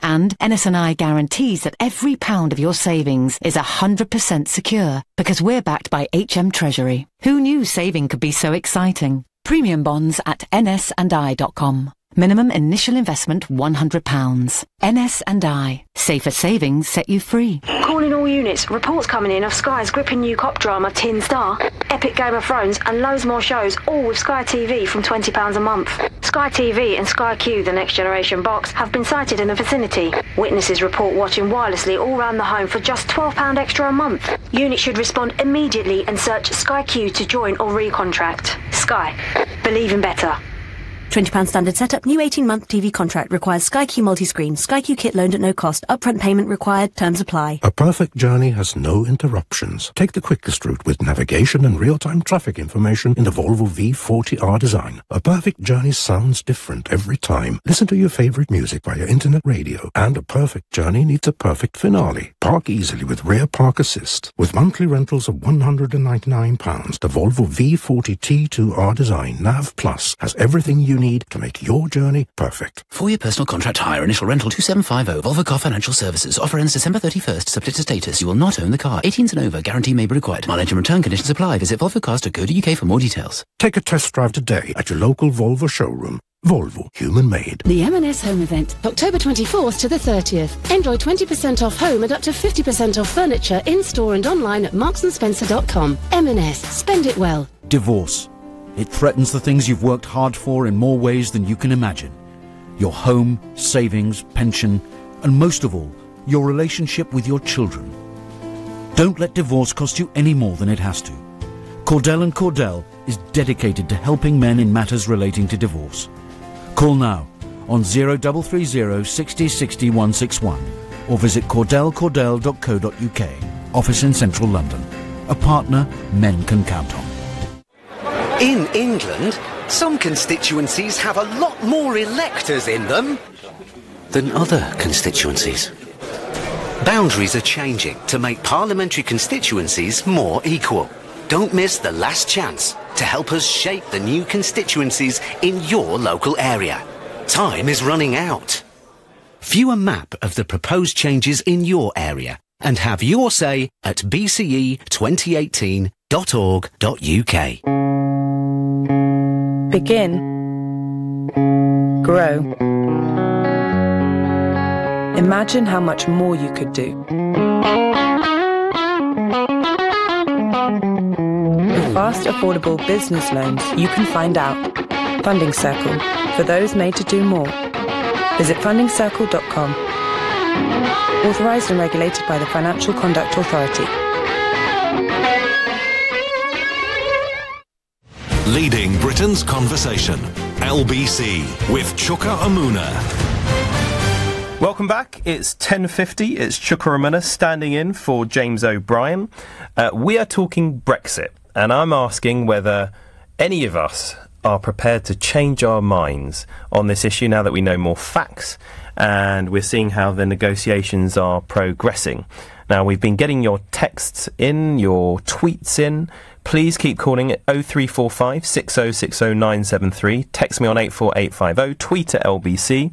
Speaker 14: And NS&I guarantees that every pound of your savings is 100% secure because we're backed by HM Treasury. Who knew saving could be so exciting? Premium bonds at nsandi.com. Minimum initial investment £100. NS&I. Safer savings set you free.
Speaker 16: Calling all units. Reports coming in of Sky's gripping new cop drama Tin Star, epic Game of Thrones and loads more shows, all with Sky TV from £20 a month. Sky TV and Sky Q, the Next Generation box, have been sighted in the vicinity. Witnesses report watching wirelessly all round the home for just £12 extra a month. Units should respond immediately and search Sky Q to join or recontract. Sky. Believe in better.
Speaker 25: £20 standard setup, new 18-month TV contract, requires Sky Q multi-screen, Sky Q kit loaned at no cost, upfront payment required, terms apply.
Speaker 26: A perfect journey has no interruptions. Take the quickest route with navigation and real-time traffic information in the Volvo V40R design. A perfect journey sounds different every time. Listen to your favorite music via internet radio. And a perfect journey needs a perfect finale. Park easily with rear park assist. With monthly rentals of £199, the Volvo V40 T2R design NAV Plus has everything you need to make your journey perfect.
Speaker 27: 4-year personal contract hire, initial rental 2750, Volvo Car Financial Services. Offer ends December 31st, subject to status. You will not own the car. 18s and over, guarantee may be required. Mileage and return conditions apply. Visit volvocars.co.uk for more details.
Speaker 26: Take a test drive today at your local Volvo showroom. Volvo, human made.
Speaker 28: The M&S Home Event, October 24th to the 30th. Enjoy 20% off home and up to 50% off furniture in-store and online at marksandSpencer.com. M&S, spend it well.
Speaker 29: Divorce. It threatens the things you've worked hard for in more ways than you can imagine. Your home, savings, pension, and most of all, your relationship with your children. Don't let divorce cost you any more than it has to. Cordell & Cordell is dedicated to helping men in matters relating to divorce. Call now on 0330 60 60 161 or visit cordellcordell.co.uk. Office in central London. A partner men can count on.
Speaker 4: In England, some constituencies have a lot more electors in them than other constituencies. Boundaries are changing to make parliamentary constituencies more equal. Don't miss the last chance to help us shape the new constituencies in your local area. Time is running out. View a map of the proposed changes in your area and have your say at bce2018.org.uk.
Speaker 6: Begin. Grow. Imagine how much more you could do. With fast, affordable business loans, you can find out. Funding Circle, for those made to do more. Visit fundingcircle.com. Authorised and regulated by the Financial Conduct Authority.
Speaker 3: Leading Britain's conversation. LBC with Chuka Umunna.
Speaker 1: Welcome back. It's 10:50. It's Chuka Umunna standing in for James O'Brien. We are talking Brexit, and I'm asking whether any of us are prepared to change our minds on this issue now that we know more facts and we're seeing how the negotiations are progressing. Now, we've been getting your texts in, your tweets in. Please keep calling at 0345 6060 973. Text me on 84850. Tweet at LBC.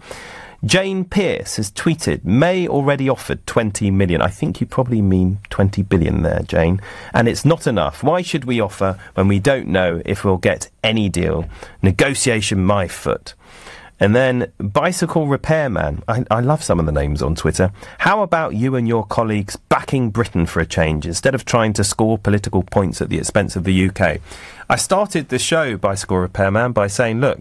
Speaker 1: Jane Pearce has tweeted, May already offered 20 million. I think you probably mean 20 billion there, Jane. And it's not enough. Why should we offer when we don't know if we'll get any deal? Negotiation my foot. And then Bicycle Repairman. I love some of the names on Twitter. How about you and your colleagues backing Britain for a change instead of trying to score political points at the expense of the UK? I started the show, Bicycle Repairman, by saying, look,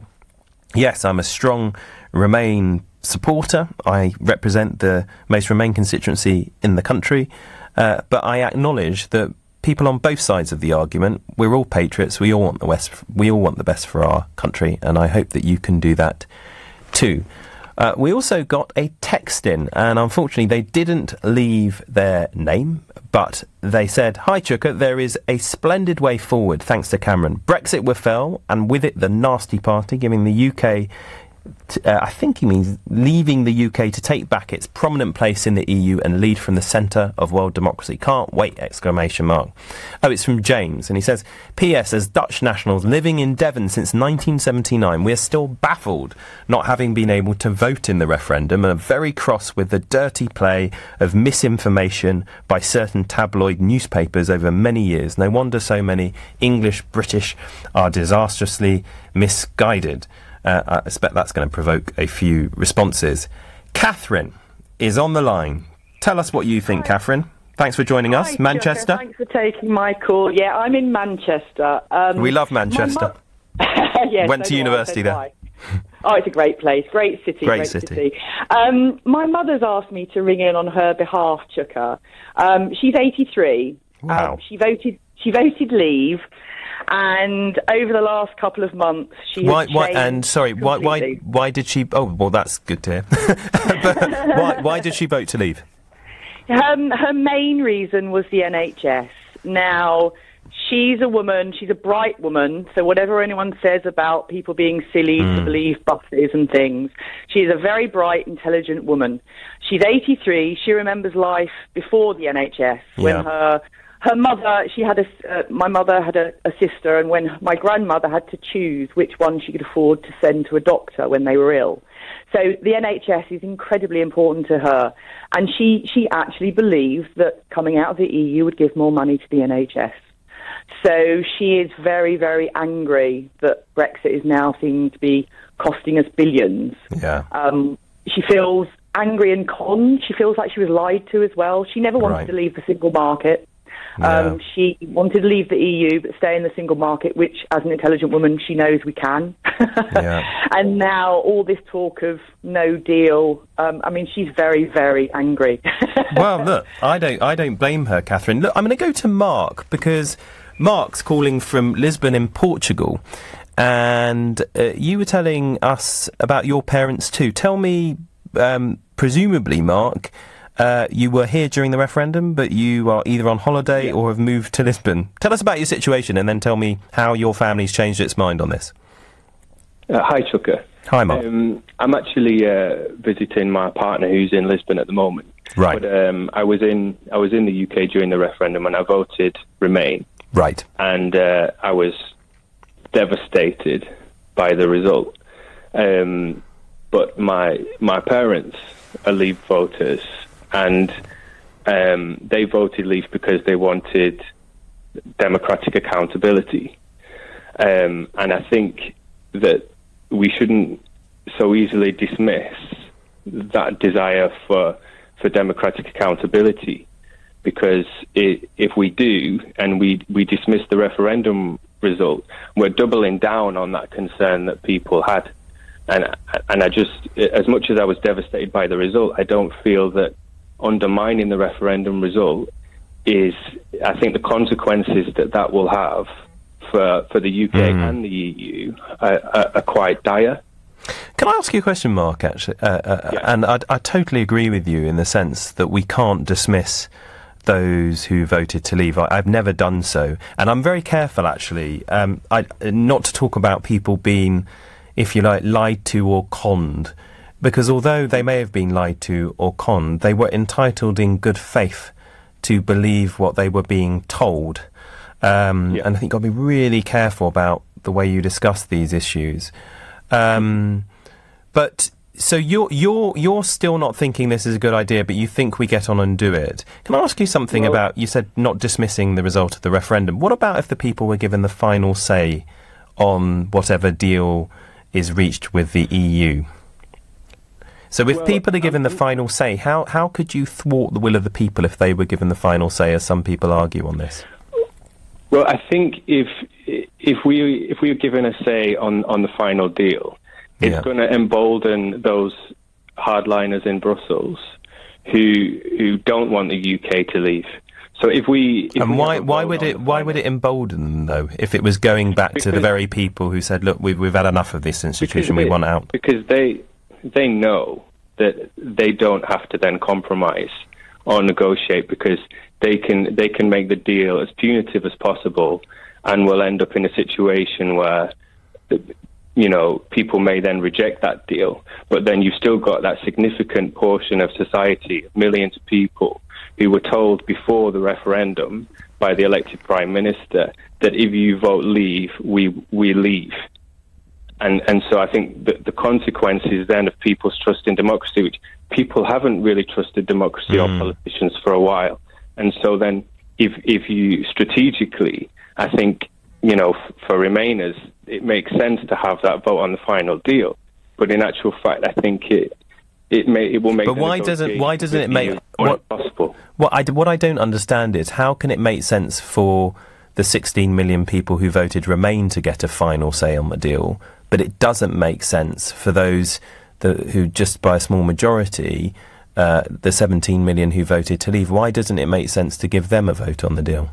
Speaker 1: yes, I'm a strong Remain supporter. I represent the most Remain constituency in the country, but I acknowledge that people on both sides of the argument, we're all patriots, we all want the best for our country, and I hope that you can do that too. We also got a text in, and unfortunately they didn't leave their name, but they said, Hi Chuka, there is a splendid way forward thanks to Cameron. Brexit will fail, and with it the nasty party, giving the UK I think he means leaving the UK to take back its prominent place in the EU and lead from the centre of world democracy. Can't wait! Exclamation mark. Oh, it's from James, and he says, P.S. As Dutch nationals living in Devon since 1979, we are still baffled not having been able to vote in the referendum and are very cross with the dirty play of misinformation by certain tabloid newspapers over many years. No wonder so many English British are disastrously misguided. I expect that's going to provoke a few responses. Catherine is on the line. Tell us what you think, Catherine. Thanks for joining us.
Speaker 7: Hi,
Speaker 1: Manchester.
Speaker 7: Chuka, thanks for taking my call. Yeah, I'm in Manchester.
Speaker 1: We love Manchester.
Speaker 7: Yes,
Speaker 1: Went to university there.
Speaker 7: Oh, it's a great place. Great city.
Speaker 1: Great city.
Speaker 7: My mother's asked me to ring in on her behalf, Chuka. She's 83.
Speaker 1: Wow.
Speaker 7: She voted leave. And over the last couple of months, she has changed
Speaker 1: why did she? Oh, well, that's good to hear. But why did she vote to leave?
Speaker 7: Her main reason was the NHS. Now, she's a woman. She's a bright woman. So whatever anyone says about people being silly to believe buses and things, she's a very bright, intelligent woman. She's 83. She remembers life before the NHS when her mother, my mother had a sister, and when my grandmother had to choose which one she could afford to send to a doctor when they were ill. So the NHS is incredibly important to her, and she actually believed that coming out of the EU would give more money to the NHS. So she is very, very angry that Brexit is now seen to be costing us billions.
Speaker 1: Yeah.
Speaker 7: She feels angry and conned. She feels like she was lied to as well. She never wanted to leave the single market. She wanted to leave the EU but stay in the single market, which, as an intelligent woman, she knows we can. And now all this talk of no deal, she's very, very angry.
Speaker 1: Well, look, I don't blame her, Catherine. Look, I'm going to go to Mark, because Mark's calling from Lisbon in Portugal. and you were telling us about your parents too. Tell me, presumably, Mark, you were here during the referendum, but you are either on holiday or have moved to Lisbon. Tell us about your situation, and then tell me how your family's changed its mind on this.
Speaker 8: Hi, Chuka.
Speaker 1: Hi, Mark.
Speaker 8: I'm actually visiting my partner who's in Lisbon at the moment.
Speaker 1: Right.
Speaker 8: But I was in the UK during the referendum, and I voted Remain.
Speaker 1: Right.
Speaker 8: And I was devastated by the result. But my parents are Leave voters, and they voted Leave because they wanted democratic accountability. And I think that we shouldn't so easily dismiss that desire for democratic accountability, because if we do and we dismiss the referendum result, we're doubling down on that concern that people had. And I just, as much as I was devastated by the result, I don't feel that undermining the referendum result is, I think the consequences that will have for the UK and the EU are quite dire.
Speaker 1: Can I ask you a question, Mark, actually? And I totally agree with you in the sense that we can't dismiss those who voted to leave. I've never done so. And I'm very careful, actually, not to talk about people being, if you like, lied to or conned. Because although they may have been lied to or conned, they were entitled in good faith to believe what they were being told. And I think you've got to be really careful about the way you discuss these issues. But so you're still not thinking this is a good idea, but you think we get on and do it. Can I ask you something about, you said not dismissing the result of the referendum. What about if the people were given the final say on whatever deal is reached with the EU? So if people are given the final say, how could you thwart the will of the people if they were given the final say, as some people argue on this?
Speaker 8: Well, I think if we were given a say on the final deal, it's going to embolden those hardliners in Brussels who don't want the UK to leave. So why would it embolden them, though, if it was going back to the very people who said, look, we've had enough of this institution, we want out? Because they know that they don't have to then compromise or negotiate, because they can make the deal as punitive as possible, and we'll end up in a situation where people may then reject that deal, but then you've still got that significant portion of society, millions of people, who were told before the referendum by the elected Prime Minister that if you vote Leave, we leave. And so I think that the consequences then of people's trust in democracy, which people haven't really trusted democracy or politicians for a while. And so then if you strategically, I think, for Remainers, it makes sense to have that vote on the final deal. But in actual fact, I think it will make. But why doesn't it make possible? What I don't understand is, how can it make sense for the 16 million people who voted Remain to get a final say on the deal, but it doesn't make sense for those who, just by a small majority, the 17 million who voted to leave? Why doesn't it make sense to give them a vote on the deal?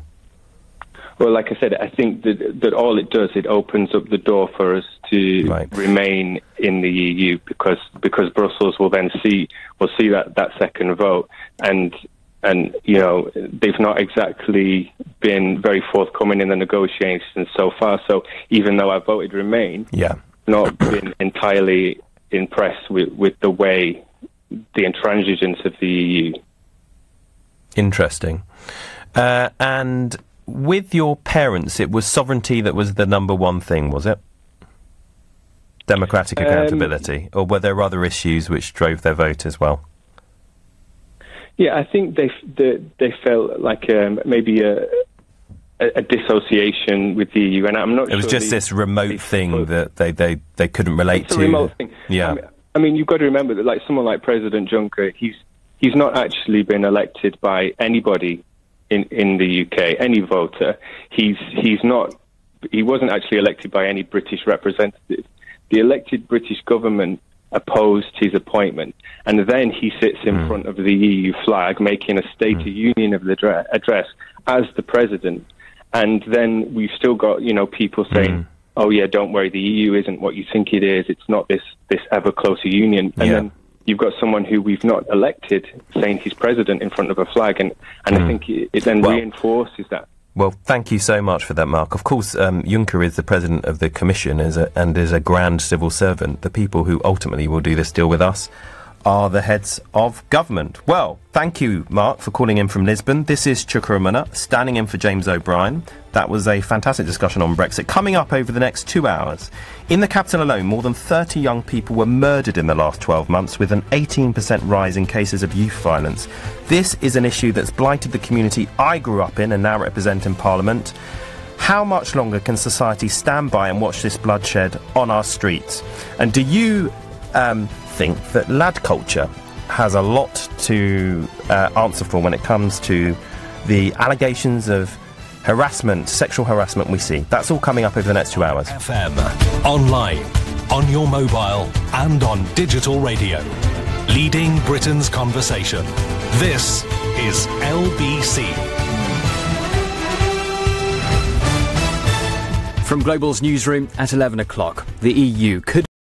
Speaker 8: Well, like I said, I think that all it does, it opens up the door for us to remain in the EU, because Brussels will then see that second vote, and they've not exactly been very forthcoming in the negotiations so far. So even though I voted Remain, not been entirely impressed with the way the intransigence of the EU.
Speaker 1: Interesting. And with your parents, it was sovereignty that was the number one thing, was it? Democratic accountability, or were there other issues which drove their vote as well?
Speaker 8: Yeah, I think they felt like maybe a dissociation with the EU, and I'm not sure. It was just this remote thing that they couldn't relate to. It's a remote thing. Yeah. I mean, you've got to remember that, like someone like President Juncker, he's not actually been elected by anybody in the UK, any voter. He wasn't actually elected by any British representative. The elected British government opposed his appointment, and then he sits in front of the EU flag, making a State of Union of the address as the president. And then we've still got people saying, oh yeah, don't worry, the EU isn't what you think it is. It's not this ever closer union. And then you've got someone who we've not elected saying he's president in front of a flag, and I think it then reinforces that.
Speaker 1: Well, thank you so much for that, Mark. Of course, Juncker is the president of the Commission and is a grand civil servant. The people who ultimately will do this deal with us are the heads of government. Well, thank you, Mark, for calling in from Lisbon. This is Chuka Umunna, standing in for James O'Brien. That was a fantastic discussion on Brexit. Coming up over the next 2 hours, in the capital alone, more than 30 young people were murdered in the last 12 months, with an 18% rise in cases of youth violence. This is an issue that's blighted the community I grew up in and now represent in Parliament. How much longer can society stand by and watch this bloodshed on our streets? And do you think that lad culture has a lot to answer for when it comes to the allegations of harassment, sexual harassment we see? That's all coming up over the next 2 hours.
Speaker 3: FM, online, on your mobile and on digital radio. Leading Britain's conversation. This is LBC.
Speaker 13: From Global's newsroom at 11 o'clock, the EU could